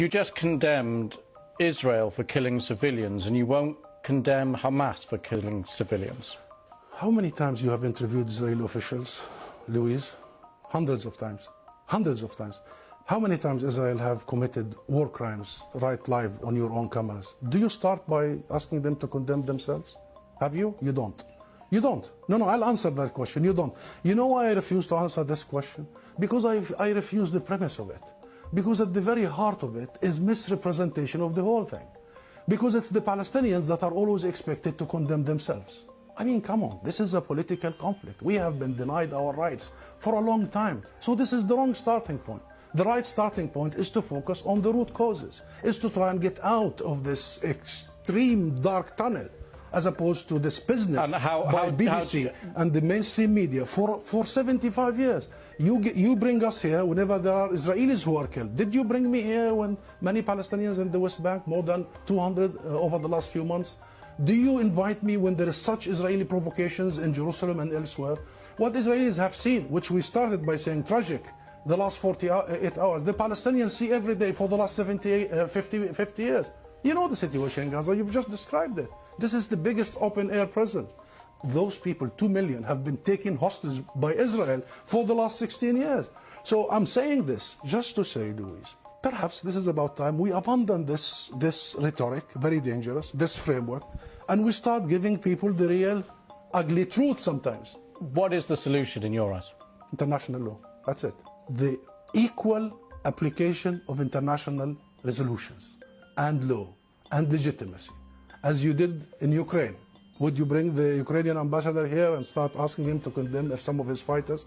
You just condemned Israel for killing civilians and you won't condemn Hamas for killing civilians. How many times you have interviewed Israeli officials, Louise? Hundreds of times. Hundreds of times. How many times Israel have committed war crimes right live on your own cameras? Do you start by asking them to condemn themselves? Have you? You don't. You don't. No, I'll answer that question. You don't. You know why I refuse to answer this question? Because I refuse the premise of it. Because at the very heart of it is misrepresentation of the whole thing. Because it's the Palestinians that are always expected to condemn themselves. I mean, come on, this is a political conflict. We have been denied our rights for a long time. So this is the wrong starting point. The right starting point is to focus on the root causes, is to try and get out of this extreme dark tunnel, as opposed to this business by BBC and the mainstream media for 75 years. You bring us here whenever there are Israelis who are killed. Did you bring me here when many Palestinians in the West Bank, more than 200 over the last few months? Do you invite me when there is such Israeli provocations in Jerusalem and elsewhere? What Israelis have seen, which we started by saying tragic, the last 48 hours, the Palestinians see every day for the last 50 years. You know the situation in Gaza, you've just described it. This is the biggest open-air prison. Those people, 2 million, have been taken hostage by Israel for the last 16 years. So I'm saying this just to say, Louise, perhaps this is about time we abandon this rhetoric, very dangerous, this framework, and we start giving people the real ugly truth sometimes. What is the solution in your eyes? International law, that's it. The equal application of international resolutions and law and legitimacy, as you did in Ukraine. Would you bring the Ukrainian ambassador here and start asking him to condemn some of his fighters?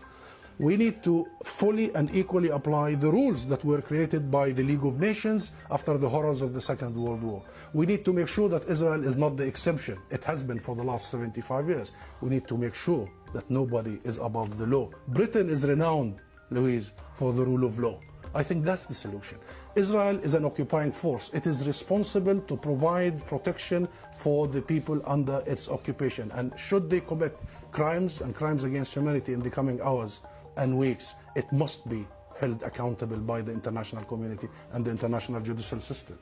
We need to fully and equally apply the rules that were created by the League of Nations after the horrors of the Second World War. We need to make sure that Israel is not the exception. It has been for the last 75 years. We need to make sure that nobody is above the law. Britain is renowned, Louise, for the rule of law. I think that's the solution. Israel is an occupying force. It is responsible to provide protection for the people under its occupation. And should they commit crimes and crimes against humanity in the coming hours and weeks, it must be held accountable by the international community and the international judicial system.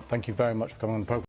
Thank you very much for coming on the program.